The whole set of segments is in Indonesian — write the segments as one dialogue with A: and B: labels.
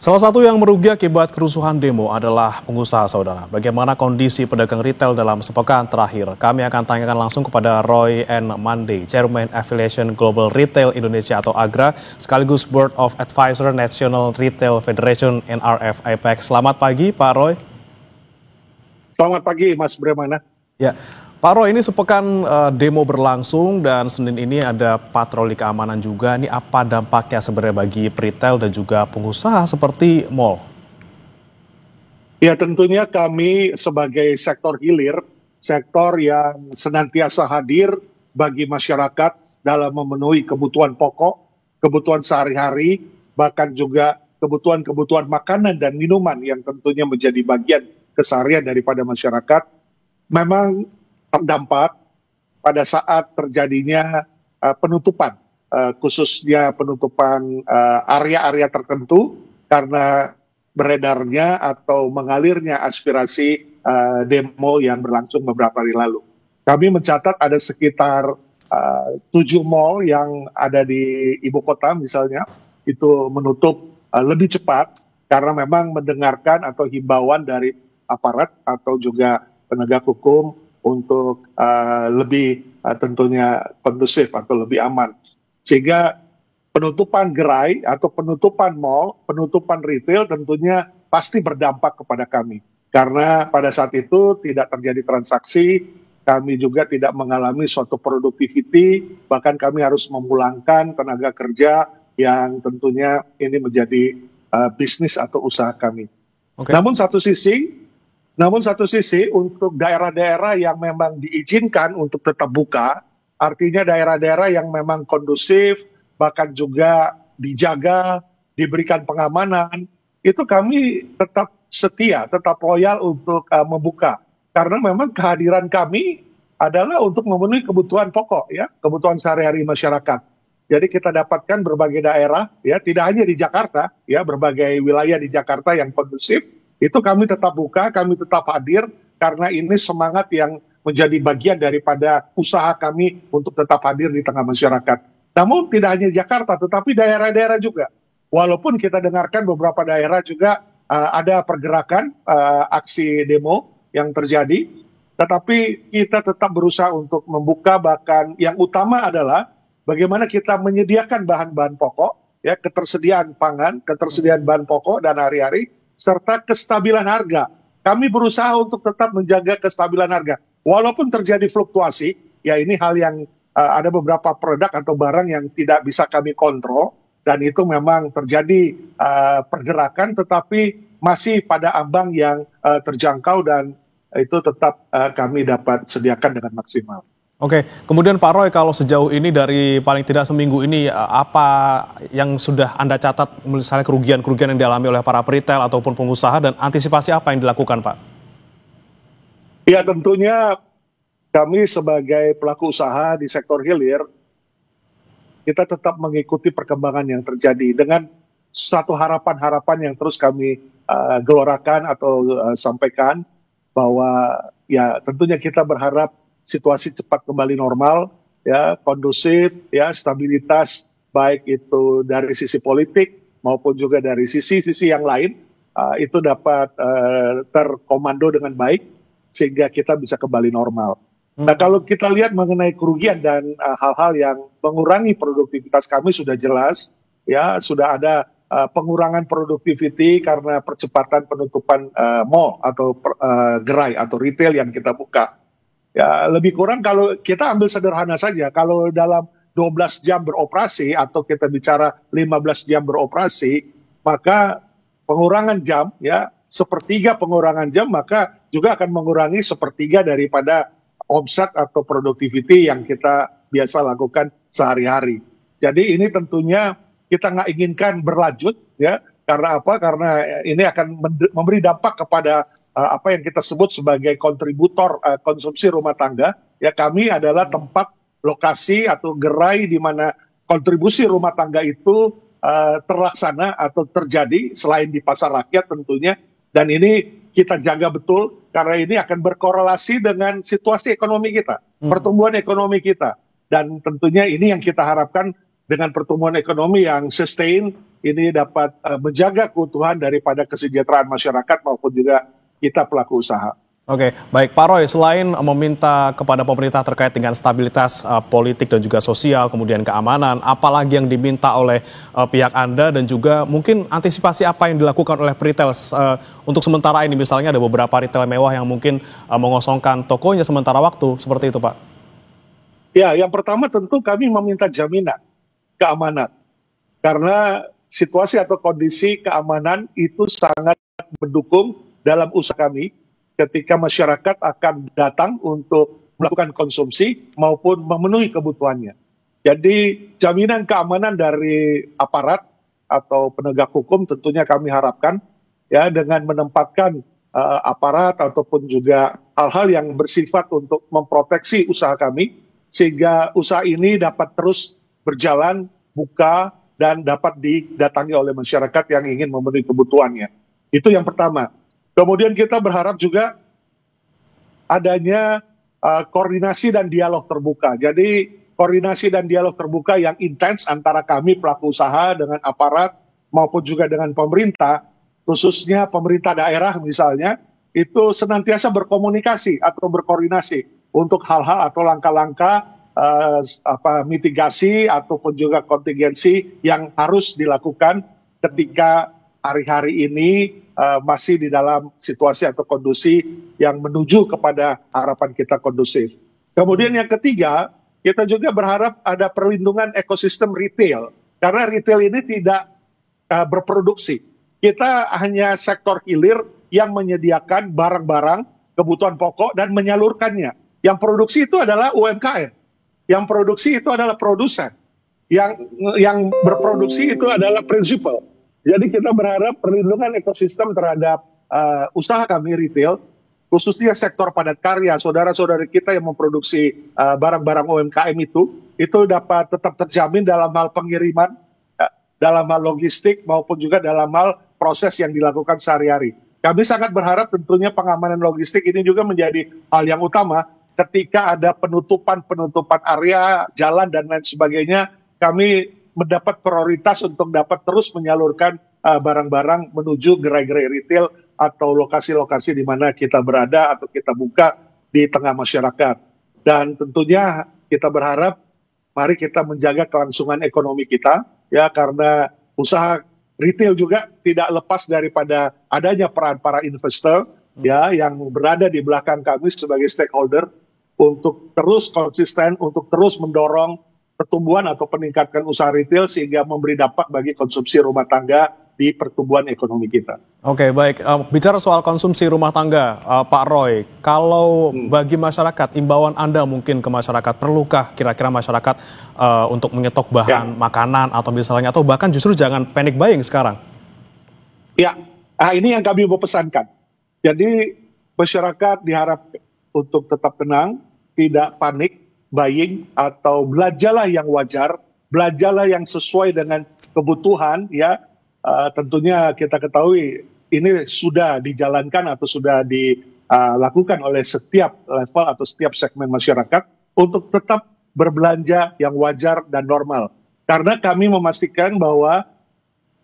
A: Salah satu yang merugi akibat kerusuhan demo adalah pengusaha, saudara. Bagaimana kondisi pedagang retail dalam sepekan terakhir? Kami akan tanyakan langsung kepada Roy N. Mande, Chairman Affiliation Global Retail Indonesia atau AGRA, sekaligus Board of Advisor National Retail Federation NRF APEC. Selamat pagi, Pak Roy.
B: Selamat pagi, Mas Bremana.
A: Ya, Pak Roy, ini sepekan demo berlangsung dan Senin ini ada patroli keamanan juga. Ini apa dampaknya sebenarnya bagi retail dan juga pengusaha seperti mal?
B: Ya, tentunya kami sebagai sektor hilir, sektor yang senantiasa hadir bagi masyarakat dalam memenuhi kebutuhan pokok, kebutuhan sehari-hari, bahkan juga kebutuhan-kebutuhan makanan dan minuman yang tentunya menjadi bagian keseharian daripada masyarakat, memang terdampak pada saat terjadinya penutupan, khususnya penutupan area-area tertentu karena beredarnya atau mengalirnya aspirasi demo yang berlangsung beberapa hari lalu. Kami mencatat ada sekitar 7 mal yang ada di ibu kota misalnya, itu menutup lebih cepat karena memang mendengarkan atau himbauan dari aparat atau juga penegak hukum untuk lebih tentunya kondusif atau lebih aman. Sehingga penutupan gerai atau penutupan mal, penutupan retail tentunya pasti berdampak kepada kami. Karena pada saat itu tidak terjadi transaksi, kami juga tidak mengalami suatu productivity, bahkan kami harus memulangkan tenaga kerja yang tentunya ini menjadi bisnis atau usaha kami.
A: Okay.
B: Namun satu sisi untuk daerah-daerah yang memang diizinkan untuk tetap buka, artinya daerah-daerah yang memang kondusif, bahkan juga dijaga, diberikan pengamanan, itu kami tetap setia, tetap loyal untuk membuka. Karena memang kehadiran kami adalah untuk memenuhi kebutuhan pokok, ya, kebutuhan sehari-hari masyarakat. Jadi kita dapatkan berbagai daerah, ya, tidak hanya di Jakarta, ya, berbagai wilayah di Jakarta yang kondusif, itu kami tetap buka, kami tetap hadir, karena ini semangat yang menjadi bagian daripada usaha kami untuk tetap hadir di tengah masyarakat. Namun tidak hanya Jakarta, tetapi daerah-daerah juga. Walaupun kita dengarkan beberapa daerah juga ada pergerakan aksi demo yang terjadi, tetapi kita tetap berusaha untuk membuka, bahkan yang utama adalah bagaimana kita menyediakan bahan-bahan pokok, ya, ketersediaan pangan, ketersediaan bahan pokok dan hari-hari, serta kestabilan harga. Kami berusaha untuk tetap menjaga kestabilan harga. Walaupun terjadi fluktuasi, ya ini hal yang ada beberapa produk atau barang yang tidak bisa kami kontrol, dan itu memang terjadi pergerakan, tetapi masih pada ambang yang terjangkau dan itu tetap kami dapat sediakan dengan maksimal.
A: Oke, kemudian Pak Roy, kalau sejauh ini dari paling tidak seminggu ini, apa yang sudah Anda catat, misalnya kerugian-kerugian yang dialami oleh para retail ataupun pengusaha, dan antisipasi apa yang dilakukan, Pak?
B: Ya, tentunya kami sebagai pelaku usaha di sektor hilir, kita tetap mengikuti perkembangan yang terjadi dengan satu harapan-harapan yang terus kami gelorakan atau sampaikan, bahwa ya tentunya kita berharap situasi cepat kembali normal, ya, kondusif, ya, stabilitas, baik itu dari sisi politik maupun juga dari sisi-sisi yang lain, itu dapat terkomando dengan baik sehingga kita bisa kembali normal. Nah, kalau kita lihat mengenai kerugian dan hal-hal yang mengurangi produktivitas kami sudah jelas, ya, sudah ada pengurangan productivity karena percepatan penutupan mall atau gerai atau retail yang kita buka. Ya, lebih kurang kalau kita ambil sederhana saja, kalau dalam 12 jam beroperasi atau kita bicara 15 jam beroperasi, maka pengurangan jam, ya, sepertiga pengurangan jam, maka juga akan mengurangi sepertiga daripada omset atau productivity yang kita biasa lakukan sehari-hari. Jadi ini tentunya kita nggak inginkan berlanjut, ya, karena apa? Karena ini akan memberi dampak kepada apa yang kita sebut sebagai kontributor konsumsi rumah tangga. Ya, kami adalah tempat lokasi atau gerai di mana kontribusi rumah tangga itu terlaksana atau terjadi selain di pasar rakyat tentunya. Dan ini kita jaga betul karena ini akan berkorelasi dengan situasi ekonomi kita, pertumbuhan ekonomi kita. Dan tentunya ini yang kita harapkan dengan pertumbuhan ekonomi yang sustain, ini dapat menjaga keutuhan daripada kesejahteraan masyarakat maupun juga kita pelaku usaha.
A: Oke, baik Pak Roy, selain meminta kepada pemerintah terkait dengan stabilitas politik dan juga sosial, kemudian keamanan, apalagi yang diminta oleh pihak Anda dan juga mungkin antisipasi apa yang dilakukan oleh retail untuk sementara ini, misalnya ada beberapa retail mewah yang mungkin mengosongkan tokonya sementara waktu, seperti itu Pak?
B: Ya, yang pertama tentu kami meminta jaminan keamanan, karena situasi atau kondisi keamanan itu sangat mendukung dalam usaha kami ketika masyarakat akan datang untuk melakukan konsumsi maupun memenuhi kebutuhannya. Jadi jaminan keamanan dari aparat atau penegak hukum tentunya kami harapkan ya dengan menempatkan aparat ataupun juga hal-hal yang bersifat untuk memproteksi usaha kami sehingga usaha ini dapat terus berjalan, buka, dan dapat didatangi oleh masyarakat yang ingin memenuhi kebutuhannya. Itu yang pertama. Kemudian kita berharap juga adanya koordinasi dan dialog terbuka. Jadi koordinasi dan dialog terbuka yang intens antara kami pelaku usaha dengan aparat maupun juga dengan pemerintah, khususnya pemerintah daerah misalnya, itu senantiasa berkomunikasi atau berkoordinasi untuk hal-hal atau langkah-langkah mitigasi ataupun juga kontingensi yang harus dilakukan ketika hari-hari ini masih di dalam situasi atau kondisi yang menuju kepada harapan kita kondusif. Kemudian yang ketiga, kita juga berharap ada perlindungan ekosistem retail. Karena retail ini tidak berproduksi. Kita hanya sektor hilir yang menyediakan barang-barang, kebutuhan pokok dan menyalurkannya. Yang produksi itu adalah UMKM. Yang produksi itu adalah produsen. Yang berproduksi itu adalah prinsipal. Jadi kita berharap perlindungan ekosistem terhadap usaha kami retail, khususnya sektor padat karya, saudara-saudari kita yang memproduksi barang-barang UMKM itu dapat tetap terjamin dalam hal pengiriman, dalam hal logistik maupun juga dalam hal proses yang dilakukan sehari-hari. Kami sangat berharap tentunya pengamanan logistik ini juga menjadi hal yang utama ketika ada penutupan area, jalan dan lain sebagainya, kami mendapat prioritas untuk dapat terus menyalurkan barang-barang menuju gerai-gerai retail atau lokasi-lokasi di mana kita berada atau kita buka di tengah masyarakat. Dan tentunya kita berharap mari kita menjaga kelangsungan ekonomi kita ya, karena usaha retail juga tidak lepas daripada adanya peran para investor ya yang berada di belakang kami sebagai stakeholder untuk terus konsisten, untuk terus mendorong pertumbuhan atau peningkatkan usaha retail sehingga memberi dampak bagi konsumsi rumah tangga di pertumbuhan ekonomi kita.
A: Oke, baik. Bicara soal konsumsi rumah tangga, Pak Roy, kalau bagi masyarakat, imbauan Anda mungkin ke masyarakat, perlukah kira-kira masyarakat untuk menyetok bahan makanan atau misalnya, atau bahkan justru jangan panic buying sekarang?
B: Ya, ini yang kami mau pesankan. Jadi masyarakat diharap untuk tetap tenang, tidak panik buying atau belanjalah yang wajar, belanjalah yang sesuai dengan kebutuhan ya. Tentunya kita ketahui ini sudah dijalankan atau sudah dilakukan oleh setiap level atau setiap segmen masyarakat untuk tetap berbelanja yang wajar dan normal. Karena kami memastikan bahwa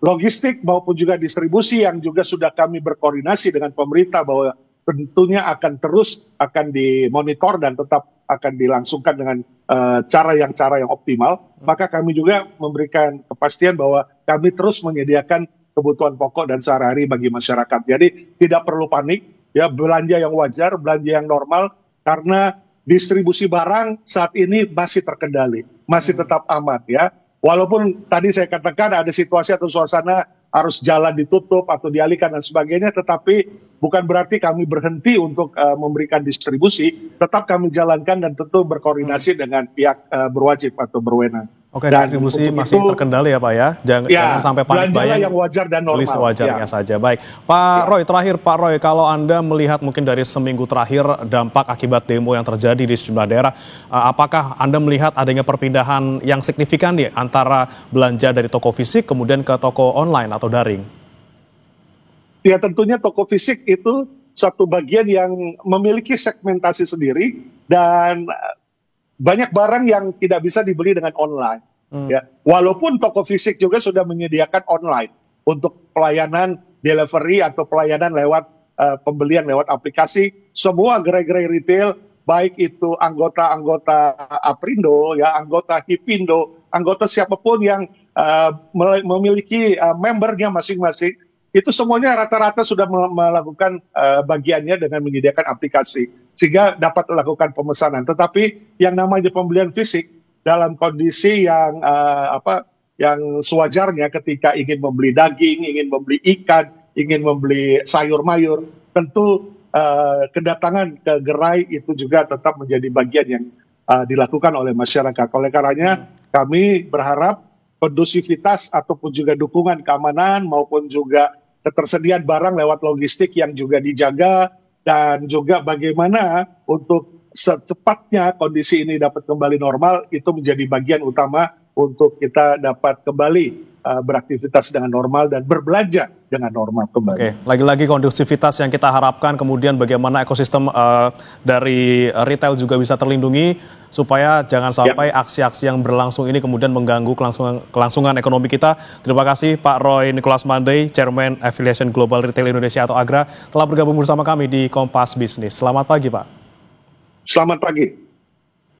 B: logistik maupun juga distribusi yang juga sudah kami berkoordinasi dengan pemerintah bahwa tentunya akan terus dimonitor dan tetap akan dilangsungkan dengan cara yang optimal, maka kami juga memberikan kepastian bahwa kami terus menyediakan kebutuhan pokok dan sehari-hari bagi masyarakat. Jadi tidak perlu panik, ya belanja yang wajar, belanja yang normal, karena distribusi barang saat ini masih terkendali, masih tetap aman ya. Walaupun tadi saya katakan ada situasi atau suasana harus jalan ditutup atau dialihkan dan sebagainya, tetapi bukan berarti kami berhenti untuk memberikan distribusi, tetap kami jalankan dan tentu berkoordinasi dengan pihak berwajib atau berwenang.
A: Oke, dan distribusi masih terkendali ya Pak ya, jangan sampai panik buying,
B: yang wajar dan normal.
A: Sewajarnya saja. Baik, Pak Roy, terakhir Pak Roy, kalau Anda melihat mungkin dari seminggu terakhir dampak akibat demo yang terjadi di sejumlah daerah, apakah Anda melihat adanya perpindahan yang signifikan nih antara belanja dari toko fisik kemudian ke toko online atau daring?
B: Ya tentunya toko fisik itu satu bagian yang memiliki segmentasi sendiri dan banyak barang yang tidak bisa dibeli dengan online. Ya, walaupun toko fisik juga sudah menyediakan online untuk pelayanan delivery atau pelayanan lewat pembelian lewat aplikasi, semua gerai-gerai retail, baik itu anggota-anggota Aprindo, ya, anggota Hipindo, anggota siapapun yang memiliki membernya masing-masing, itu semuanya rata-rata sudah melakukan bagiannya dengan menyediakan aplikasi, sehingga dapat melakukan pemesanan. Tetapi yang namanya pembelian fisik, dalam kondisi yang yang sewajarnya ketika ingin membeli daging, ingin membeli ikan, ingin membeli sayur mayur, tentu kedatangan ke gerai itu juga tetap menjadi bagian yang dilakukan oleh masyarakat. Oleh karenanya kami berharap kondusivitas ataupun juga dukungan keamanan maupun juga ketersediaan barang lewat logistik yang juga dijaga, dan juga bagaimana untuk secepatnya kondisi ini dapat kembali normal, itu menjadi bagian utama untuk kita dapat kembali beraktivitas dengan normal dan berbelanja dengan normal kembali.
A: Oke, lagi-lagi kondusivitas yang kita harapkan, kemudian bagaimana ekosistem dari retail juga bisa terlindungi, supaya jangan sampai aksi-aksi yang berlangsung ini kemudian mengganggu kelangsungan ekonomi kita. Terima kasih Pak Roy Nicholas Monday, Chairman Affiliation Global Retail Indonesia atau AGRA, telah bergabung bersama kami di Kompas Bisnis. Selamat pagi Pak.
B: Selamat pagi.